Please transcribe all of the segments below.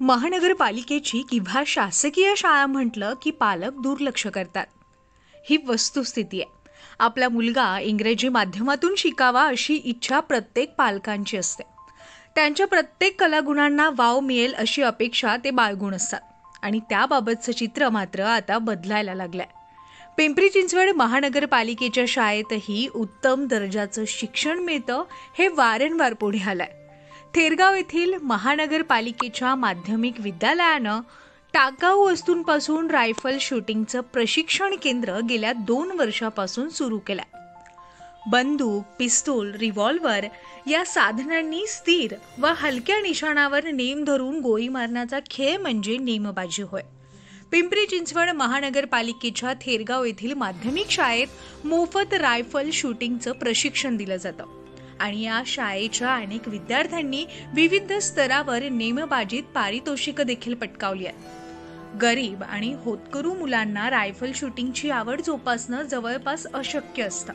महानगरपालिकेची किंवा शासकीय शाळा म्हटलं की पालक दुर्लक्ष करतात। ही वस्तुस्थिती आहे। आपला मुलगा इंग्रजी माध्यमातून शिकावा अशी इच्छा प्रत्येक पालकांची असते। त्यांच्या प्रत्येक कलागुणांना वाव मिळेल अशी अपेक्षा ते बाळगून असतात आणि त्याबाबतचं चित्र मात्र आता बदलायला लागलंय। पिंपरी चिंचवड महानगरपालिकेच्या शाळेतही उत्तम दर्जाचं शिक्षण मिळतं हे वारंवार पुढे आलंय। थेरगाव येथील महानगरपालिकेच्या माध्यमिक विद्यालयानं टाकाऊ वस्तूंपासून रायफल शूटिंगचं प्रशिक्षण केंद्र गेल्या 2 वर्षापासून सुरू केलंय। बंदूक, पिस्तूल, रिव्हॉल्वर या साधनांनी स्थिर व हलक्या निशाणावर नेम धरून गोळी मारण्याचा खेळ म्हणजे नेमबाजी होय। पिंपरी चिंचवड महानगरपालिकेच्या थेरगाव येथील माध्यमिक शाळेत मोफत रायफल शूटिंगचं प्रशिक्षण दिलं जातं आणि या शाळेच्या अनेक विद्यार्थ्यांनी विविध स्तरावर नेमबाजीत पारितोषिकं देखील पटकावली आहेत। गरीब आणि होतकरू मुलांना रायफल शूटिंगची आवड जोपासणं जवळपास अशक्य असतं,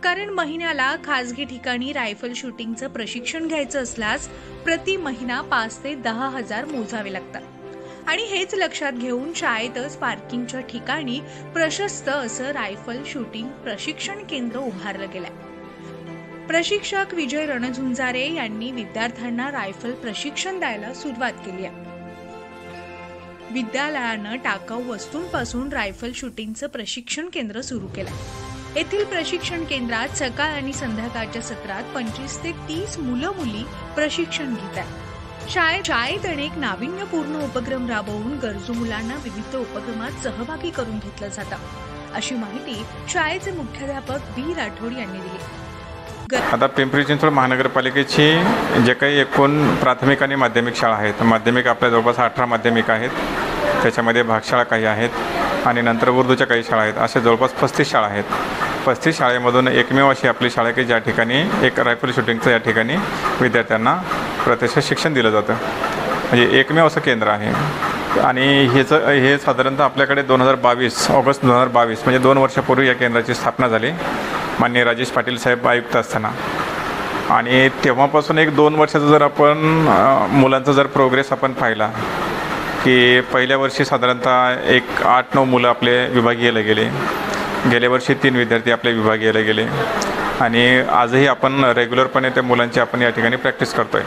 कारण महिन्याला खासगी ठिकाणी रायफल शूटिंगचं प्रशिक्षण घ्यायचं असल्यास प्रति महिना 5 ते 10 हजार मोजावे लागतात आणि हेच लक्षात घेऊन शाळेतच पार्किंगच्या ठिकाणी प्रशस्त असं रायफल शूटिंग प्रशिक्षण केंद्र उभारलं गेलंय। प्रशिक्षक विजय रणझुंजारे यांनी विद्यार्थ्यांना रायफल प्रशिक्षण द्यायला सुरुवात केली आहे। विद्यालयानं टाकाऊ वस्तूंपासून रायफल शूटिंगचं प्रशिक्षण केंद्र सुरू केलंय। येथील प्रशिक्षण केंद्रात सकाळ आणि संध्याकाळच्या सत्रात 25 ते 30 मुलं-मुली प्रशिक्षण घेत आहेत। शाळेत अनेक नाविन्यपूर्ण उपक्रम राबवून गरजू मुलांना विविध उपक्रमात सहभागी करून घेतलं जातं, अशी माहिती शाळेचे मुख्याध्यापक बी राठोड यांनी दिली। आता पिंपरी चिंचवड महानगरपालिकेची जे काही एकूण प्राथमिक आणि माध्यमिक शाळा आहेत, माध्यमिक आपल्या जवळपास 18 माध्यमिक आहेत, त्याच्यामध्ये भागशाळा काही आहेत आणि नंतर उर्दूच्या काही शाळा आहेत, असे जवळपास 35 शाळा आहेत। 35 शाळेमधून एकमेव अशी आपली शाळा आहे की ज्या ठिकाणी एक रायफल शूटिंगचं या ठिकाणी विद्यार्थ्यांना प्रत्यक्ष शिक्षण दिलं जातं, म्हणजे एकमेव असं केंद्र आहे। आणि हे साधारणतः आपल्याकडे ऑगस्ट 2022 म्हणजे 2 वर्षापूर्वी या केंद्राची स्थापना झाली, माननीय राजेश पाटील साहेब आयुक्त असताना। आणि तेव्हापासून 1-2 वर्षाचा जर आपण मुलांचा जर प्रोग्रेस आपण पाहिला की पहिल्या वर्षी साधारणतः 8-9 मुलं आपले विभागीयला गेले, गेल्या वर्षी 3 विद्यार्थी आपले विभागीयला गेले आणि आजही आपण रेग्युलरपणे त्या मुलांची आपण या ठिकाणी प्रॅक्टिस करतोय।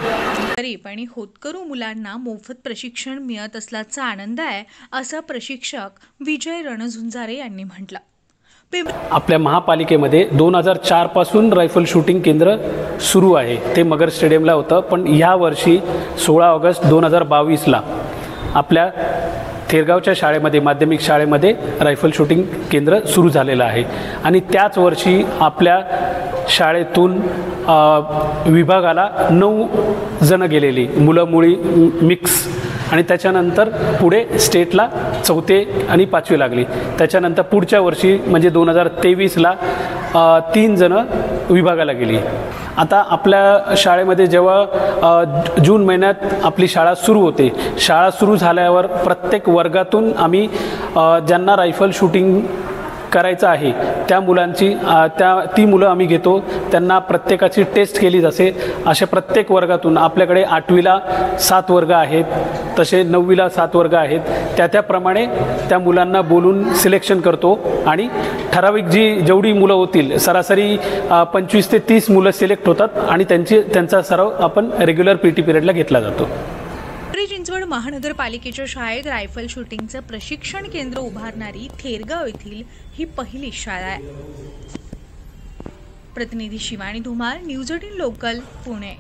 गरीब आणि होतकरू मुलांना मोफत प्रशिक्षण मिळत असल्याचा आनंद आहे, असं प्रशिक्षक विजय रणझुंजारे यांनी म्हटलं। आपल्या महापालिकेमध्ये 2004 पासून रायफल शूटिंग केंद्र सुरू आहे, ते मगर स्टेडियमला होतं, पण या वर्षी 16 ऑगस्ट 2022ला आपल्या थेरगावच्या शाळेमध्ये माध्यमिक शाळेमध्ये रायफल शूटिंग केंद्र सुरू झालेलं आहे आणि त्याच वर्षी आपल्या शाळेतून विभागाला 9 जण गेलेली मुलं मुली मिक्स आणि त्याच्यानंतर पुढे स्टेटला 4थी आणि 5वी लागली। त्याच्यानंतर पुढच्या वर्षी म्हणजे 2023ला 3 जण विभागाला गेली। आता आपल्या शाळेमध्ये जेव्हा जून महिन्यात आपली शाळा सुरू होते, शाळा सुरू झाल्यावर प्रत्येक वर्गातून आम्ही ज्यांना रायफल शूटिंग करायचं आहे त्या मुलांची ती मुलं आम्ही घेतो, त्यांना प्रत्येकाची टेस्ट केली जाते। अशा प्रत्येक वर्गातून आपल्याकडे 8वीला 7 वर्ग आहेत, तसे 9वीला 7 वर्ग आहेत, त्याप्रमाणे त्या मुलांना बोलून सिलेक्शन करतो आणि ठराविक जेवढी मुलं होतील सरासरी 25 ते 30 मुलं सिलेक्ट होतात आणि त्यांचा सराव आपण रेग्युलर PT पिरियडला घेतला जातो। पिंपरी चिंचवड महानगरपालिकेच्या शाळेत रायफल शूटिंगचं प्रशिक्षण केंद्र उभारणारी थेरगाव येथील ही पहिली शाळा आहे। प्रतिनिधी शिवानी धुमाळ, न्यूज 18 लोकल, पुणे।